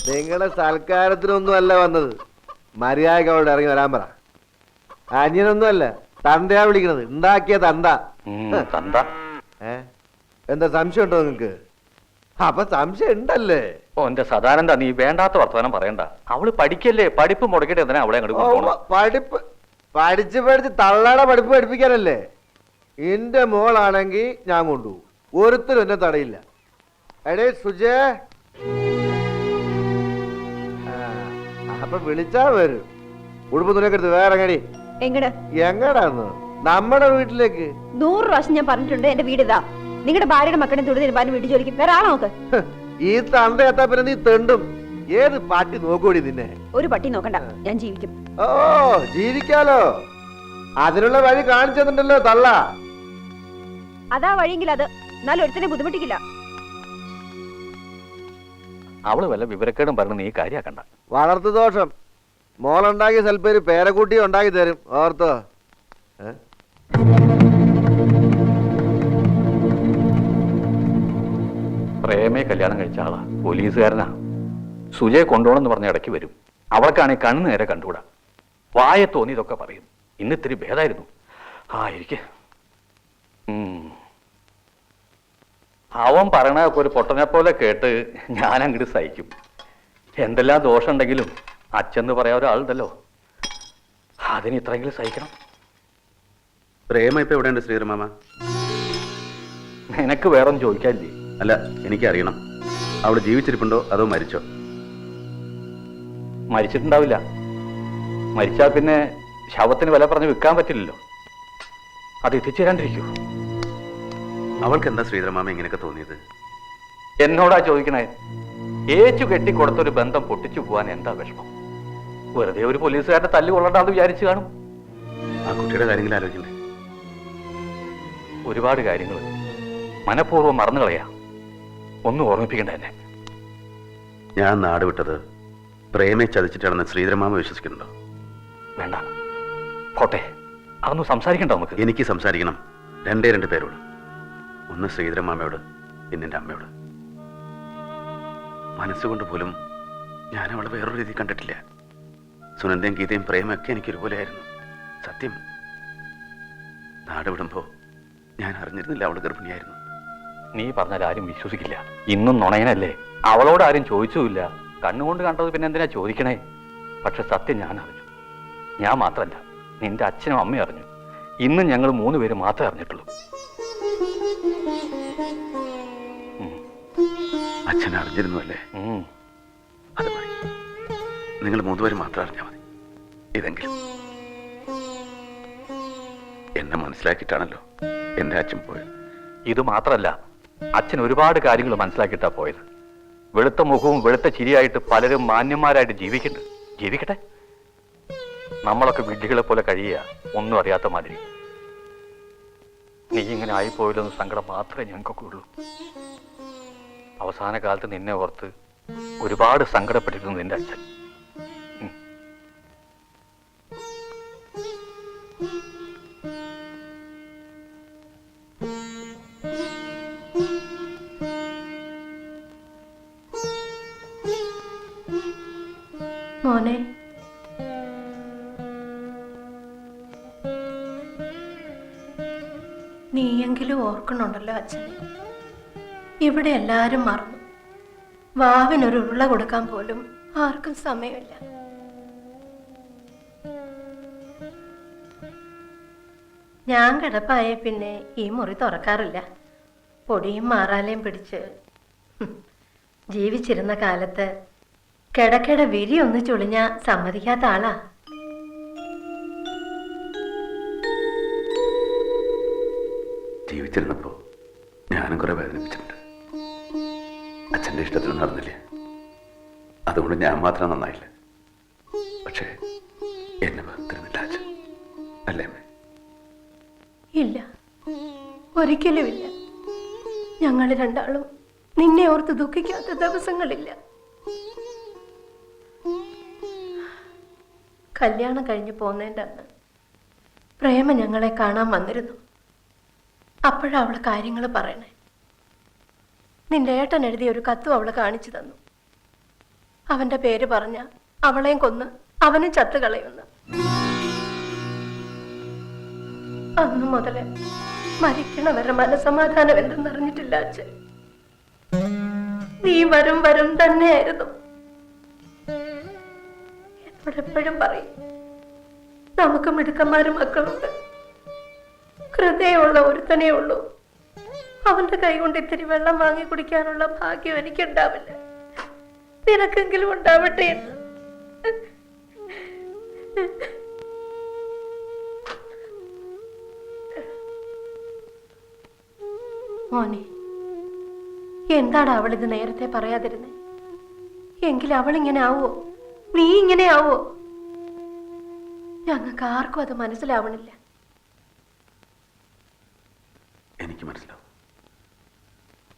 നിങ്ങളുടെ സൽക്കാരത്തിനൊന്നും അല്ല വന്നത്. മര്യാദക്ക് അവിടെ ഇറങ്ങി വരാൻ പറ. അന്യനൊന്നും അല്ല, തന്തയാ വിളിക്കണത്. ഉണ്ടാക്കിയ തന്ത. എന്താ സംശയം ഉണ്ടോ നിങ്ങക്ക്? അപ്പൊ സംശയം ഉണ്ടല്ലേ? ഓ എന്റെ സദാനന്ദ, നീ വേണ്ടാത്ത വർത്തമാനം പറയണ്ട. അവള് പഠിക്കല്ലേ, പഠിപ്പ് മുടക്കിട്ട് എന്തിനാ അവളെ പഠിപ്പ് പഠിച്ച് പഠിച്ച് തള്ളയുടെ പഠിപ്പ് പഠിപ്പിക്കാനല്ലേ? എന്റെ മോളാണെങ്കി ഞാൻ കൊണ്ടുപോകും. ഒരുത്തരും എന്നെ തടയില്ല. എടേ സുജേ, അപ്പൊ വിളിച്ചാ വരും. ഉടുപ്പ് തുണിയൊക്കെ എടുത്ത് വേറെ എങ്ങടി. എങ്ങടാന്ന്? നമ്മുടെ വീട്ടിലേക്ക്. 100 പ്രാവശ്യം ഞാൻ പറഞ്ഞിട്ടുണ്ട് എന്റെ വീട് ഇതാ. നിങ്ങളുടെ ഭാര്യയുടെ മക്കളെ തൊഴിൽ തീരുമാനം വീട്ടിൽ ജോലിക്കും വേറെ ആളോ നോക്ക്. ഈ തന്ത എത്താ പിന്നെ നീ തെണ്ടും. ഏത് പട്ടി നോക്കൂടി നിന്നെ? ഒരു പട്ടി നോക്കണ്ട, ഞാൻ ജീവിക്കും. ഓ ജീവിക്കാലോ, അതിനുള്ള വഴി കാണിച്ചു തന്നിട്ടല്ലോ തള്ള. അതാ വഴിയെങ്കിൽ അത്, എന്നാലും ഒരുത്തിനെ ബുദ്ധിമുട്ടിക്കില്ല. അവള് വല്ല വിവരക്കേടും പറഞ്ഞ് നീ കാര്യാക്കണ്ട. വളർത്തു ദോഷം. മോളുണ്ടാക്കി സ്വൽപ്പേര് പേരക്കുട്ടി ഉണ്ടാക്കി തരും, ഓർത്തോ? പ്രേമയെ കല്യാണം കഴിച്ച ആളാ, പോലീസുകാരനാ. സുജയെ കൊണ്ടുപോകണമെന്ന് പറഞ്ഞ ഇടയ്ക്ക് വരും. അവൾക്കാണെങ്കിൽ കണ്ണു നേരെ കണ്ടുകൂടാ. വായ തോന്നി ഇതൊക്കെ പറയും. ഇന്നിത്തിരി ഭേദമായിരുന്നു. ഇരിക്കെ. അവൻ പറയണതൊക്കെ ഒരു പൊട്ടനെ പോലെ കേട്ട് ഞാൻ അങ്ങോട്ട് സഹിക്കും. എന്തെല്ലാം ദോഷം ഉണ്ടെങ്കിലും അച്ഛന്ന് പറയാൻ ഒരാളുണ്ടല്ലോ, അതിന് ഇത്രയെങ്കിലും സഹിക്കണം. പ്രേമ ഇപ്പൊ എവിടെയുണ്ട് ശ്രീധരമാമ? നിനക്ക് വേറൊന്നും ചോദിക്കാനില്ലേ? അല്ല, എനിക്കറിയണം. അവള് ജീവിച്ചിരിപ്പുണ്ടോ അതോ മരിച്ചോ? മരിച്ചിട്ടുണ്ടാവില്ല. മരിച്ചാൽ പിന്നെ ശവത്തിന് വില പറഞ്ഞ് വിൽക്കാൻ പറ്റില്ലല്ലോ. അത് എത്തിച്ചേരാണ്ടിരിക്കൂ. അവൾക്ക് എന്താ ശ്രീധരമാമ ഇങ്ങനെയൊക്കെ തോന്നിയത്? എന്നോടാ ചോദിക്കണേ. ഏച്ചു കെട്ടിക്കൊടുത്തൊരു ബന്ധം പൊട്ടിച്ചു പോവാൻ എന്താ വിഷമം? വെറുതെ ഒരു പോലീസുകാരനെ തല്ലു കൊള്ളണ്ടാന്ന് വിചാരിച്ചു കാണും. ആ കുട്ടിയുടെ കാര്യങ്ങൾ ആലോചിക്കണ്ടേ? ഒരുപാട് കാര്യങ്ങൾ മനഃപൂർവ്വം മറന്നു കളയാ. ഒന്നും ഓർമ്മിപ്പിക്കണ്ട എന്നെ. ഞാൻ നാട് വിട്ടത് പ്രേമയെ ചതിച്ചിട്ടാണെന്ന് ശ്രീധരമാമ വിശ്വസിക്കുന്നുണ്ടോ? വേണ്ട, പോട്ടെ. അതൊന്നും സംസാരിക്കണ്ട നമുക്ക്. എനിക്ക് സംസാരിക്കണം. രണ്ട് പേരോട്. ഒന്ന് ശ്രീധരമാമയോട്, പിന്നെ എൻ്റെ അമ്മയോട്. മനസ്സുകൊണ്ട് പോലും ഞാൻ അവളെ വേറൊരു രീതി കണ്ടിട്ടില്ല. സുനന്ദയും ഗീതയും പ്രേമയൊക്കെ എനിക്കൊരുപോലെയായിരുന്നു. സത്യം, നാട് വിടുമ്പോ ഞാൻ അറിഞ്ഞിരുന്നില്ല അവള് ഗർഭിണിയായിരുന്നു. നീ പറഞ്ഞാൽ ആരും വിശ്വസിക്കില്ല. ഇന്നും നുണയനല്ലേ. അവളോട് ആരും ചോദിച്ചുമില്ല. കണ്ണുകൊണ്ട് കണ്ടത് പിന്നെ എന്തിനാ ചോദിക്കണേ? പക്ഷെ സത്യം ഞാൻ അറിഞ്ഞു. ഞാൻ മാത്രമല്ല, നിന്റെ അച്ഛനും അമ്മയും അറിഞ്ഞു. ഇന്നും ഞങ്ങൾ 3 പേര് മാത്രമേ അറിഞ്ഞിട്ടുള്ളൂ. അച്ഛൻ അറിഞ്ഞിരുന്നു അല്ലേ? അത് മതി. നിങ്ങൾ 3 പേര് മാത്രം അറിഞ്ഞാൽ മതി. ഇതെങ്കിലും എന്നെ മനസ്സിലാക്കിയിട്ടാണല്ലോ എന്റെ അച്ഛൻ പോയത്. ഇത് മാത്രമല്ല, അച്ഛൻ ഒരുപാട് കാര്യങ്ങൾ മനസ്സിലാക്കിയിട്ടാ പോയത്. വെളുത്ത മുഖവും വെളുത്ത ചിരിയായിട്ട് പലരും മാന്യന്മാരായിട്ട് ജീവിക്കട്ടെ. നമ്മളൊക്കെ വിഡ്ഢികളെ പോലെ കഴിയുക, ഒന്നും അറിയാത്ത മാതിരി. നീ ഇങ്ങനെ ആയിപ്പോയില്ലെന്ന് സങ്കടം മാത്രമേ ഞങ്ങൾക്കൊക്കെ ഉള്ളൂ. അവസാന കാലത്ത് നിന്നെ ഓർത്ത് ഒരുപാട് സങ്കടപ്പെട്ടിരുന്നു നിന്റെ അച്ഛൻ. മോനെ, നീയെങ്കിലും ഓർക്കണുണ്ടല്ലോ അച്ഛനെ. ഇവിടെ എല്ലാരും മറന്നു. വാവിനൊരു ഉരുള കൊടുക്കാൻ പോലും ആർക്കും സമയമില്ല. ഞാൻ കിടപ്പായ പിന്നെ ഈ മുറി തുറക്കാറില്ല. പൊടിയും മാറാലയും പിടിച്ച് ജീവിച്ചിരുന്ന കാലത്ത് കിടക്കട വിരി ഒന്ന് ചുളിഞ്ഞ സമ്മതിക്കാത്ത ആളാ. ജീവിച്ചിരുന്നപ്പോ ഞാനും കുറെ വേദനിപ്പിച്ചിട്ടുണ്ട്. അച്ഛൻ്റെ ഇഷ്ടത്തിന് നടന്നില്ല. അതുകൊണ്ട് ഞാൻ മാത്രം നന്നായില്ല. പക്ഷേ എന്നെ വെറുത്തിരുന്നില്ല അച്ഛൻ. അല്ലേ അമ്മേ? ഇല്ല, ഒരിക്കലുമില്ല. ഞങ്ങൾ രണ്ടാളും നിന്നെ ഓർത്ത് ദുഃഖിക്കാത്ത ദിവസങ്ങളില്ല. കല്യാണം കഴിഞ്ഞ് പോന്നതിൻ്റെ അന്ന് പ്രേമ ഞങ്ങളെ കാണാൻ വന്നിരുന്നു. അപ്പോഴാ അവൾ കാര്യങ്ങൾ പറയണേ. നിന്റെ ഏട്ടൻ എഴുതിയ ഒരു കത്തും അവള് കാണിച്ചു തന്നു. അവന്റെ പേര് പറഞ്ഞ അവളെയും കൊന്ന് അവനും ചത്തുകളയുന്നു. അന്നു മുതലേ മരിക്കണ വരെ മനസമാധാനം എന്തെന്നറിഞ്ഞിട്ടില്ല അച്ഛൻ. നീ വരും വരും തന്നെയായിരുന്നു. എന്നോടെപ്പോഴും പറയും, നമുക്ക് മിടുക്കന്മാരും മക്കളുണ്ട്, ഹൃദയമുള്ള ഒരുത്തനേ ഉള്ളൂ. അവന്റെ കൈ കൊണ്ട് ഇത്തിരി വെള്ളം വാങ്ങി കുടിക്കാനുള്ള ഭാഗ്യം എനിക്കുണ്ടാവില്ല, നിനക്കെങ്കിലും ഉണ്ടാവട്ടെ എന്ന്. മോനെ, എന്താണ് അവളിത് നേരത്തെ പറയാതിരുന്നേ? എങ്കിൽ അവളിങ്ങനെ ആവോ? നീ ഇങ്ങനെ ആവോ? ഞങ്ങൾക്ക് ആർക്കും അത് മനസ്സിലാവണില്ല. എനിക്ക് മനസ്സിലാവും.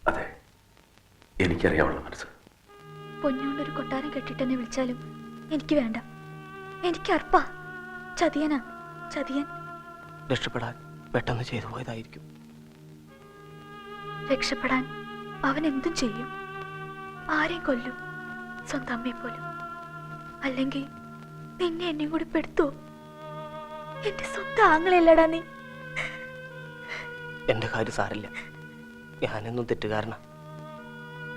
അതെ, എനിക്കറിയാവുള്ള മനസ്സ്. പൊന്നുകൊണ്ടൊരു കൊട്ടാരം കെട്ടിട്ടെന്നെ വിളിച്ചാലും എനിക്ക് വേണ്ട. എനിക്ക് അർപ്പാ. ചതിയനാ, ചതിയൻ. രക്ഷപ്പെടാൻ പെട്ടെന്ന് ചെയ്തു പോയതായിരിക്കും. രക്ഷപ്പെടാൻ അവൻ എന്തും ചെയ്യും. ആരെയും കൊല്ലും, സ്വന്തം അമ്മയെ പോലും. അല്ലെങ്കിൽ നിന്നെ എന്നെയും കൂടി പെടുത്തുവോ? എന്റെ സ്വന്തം ആങ്ങളല്ലടാ നീ. എന്റെ കാര്യം സാരില്ല, ഞാനെന്നും തെറ്റുകാരനാ.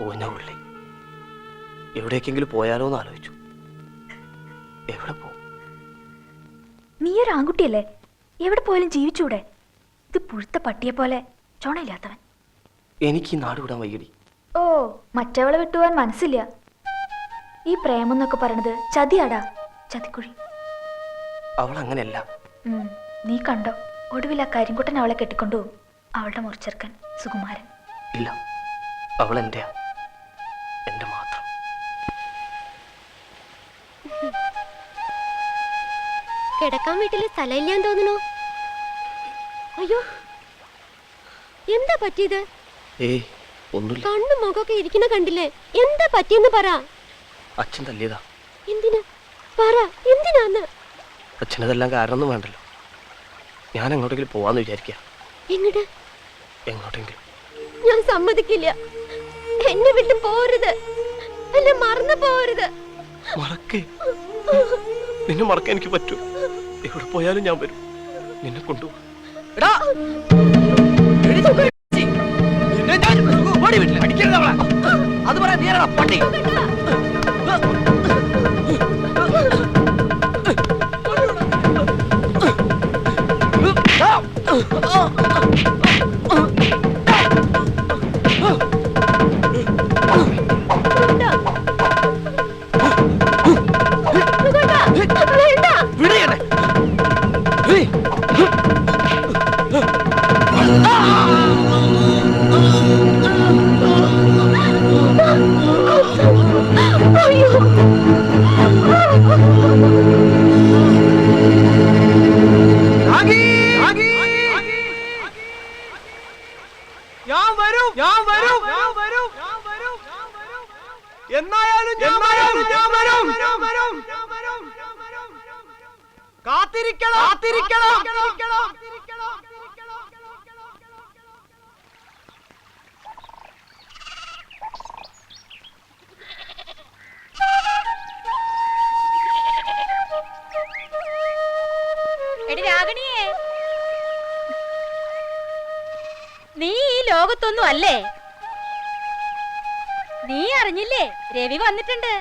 ഓന ഉള്ളി എവിടേക്കെങ്കിലും പോയാലോ എന്ന് ആലോചിച്ചു. എവിടെ പോ? നീ ഒരു ആൺകുട്ടിയല്ലേ, എവിടെ പോയാലും ജീവിച്ചൂടെ? ഇത് പുഴുത്ത പട്ടിയെ പോലെ ചുണയില്ലാത്തവൻ. എനിക്ക് ഈ നാട് വിടാൻ വയ്യടി. ഓ, മറ്റവളെ വിട്ടുപോകാൻ മനസ്സില്ല. ഈ പ്രേമം എന്നൊക്കെ പറയണത് ചതിയാടാ, ചതിക്കുഴി. അവൾ അങ്ങനെയല്ല. നീ കണ്ടോ, ഒടുവിൽ ആ കരിങ്കുട്ടൻ അവളെ കെട്ടിക്കൊണ്ടുപോകും. അവളുടെ മുറിച്ചെറുക്കൻ സുകുമാരൻ. ഇല്ല, അവൾ എന്റെയാ, എന്റെ മാത്രം. കിടക്കാൻ വീട്ടില് സ്ഥലമില്ലാന്ന് തോന്നുന്നു. അയ്യോ, എന്താ പറ്റിയത്? ഏയ് ഒന്നുമില്ല. കണ്ണു മുഖമൊക്കെ ഇരിക്കുന്ന കണ്ടില്ലേ? എന്താ പറ്റിയെന്ന് പറ. അച്ഛൻ തല്ലിയതാ. എന്തിനാ പറ, എന്തിനാന്ന്? അച്ഛനതെല്ലാം കാരണമൊന്നും വേണ്ടല്ലോ. ഞാൻ എങ്ങോട്ടെങ്കിലും പോവാന്ന് വിചാരിക്കുക. എങ്ങോട്ട്? എങ്ങോട്ടെങ്കിലും. ഞാൻ സമ്മതിക്കില്ല. എന്നെ വിട്ട് പോരുത്, എന്നെ മറന്നു പോരുത്. മറക്കേ? നിന്നെ മറക്കാൻ എനിക്ക് പറ്റൂ. എവിടെ പോയാലും ഞാൻ വരും, നിന്നെ കൊണ്ടുപോകും. അത് പറയാൻ നീരാ പട്ടി. എന്നായാലും ഞാൻ വരും. കാത്തിരിക്കണം. എടി രാഗണിയേ, നീ ഈ ലോകത്തൊന്നും അല്ലേ? നീ അറിഞ്ഞില്ലേ, രവി വന്നിട്ടുണ്ട്.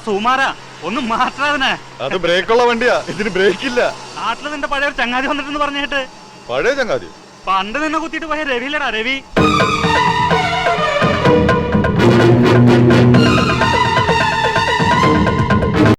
സുമാരാ, ഒന്ന് മാറ്റാതിനെ. അത് ബ്രേക്കുള്ള വണ്ടിയാ, ഇതിന് ബ്രേക്ക് ഇല്ല. നാട്ടില് നിന്റെ പഴയ ഒരു ചങ്ങാതി വന്നിട്ടെന്ന് പറഞ്ഞിട്ട്. പഴയ ചങ്ങാതി? പണ്ട് നിന്നെ കുത്തിയിട്ട് പോയ രവിയില്ലടാ, രവി.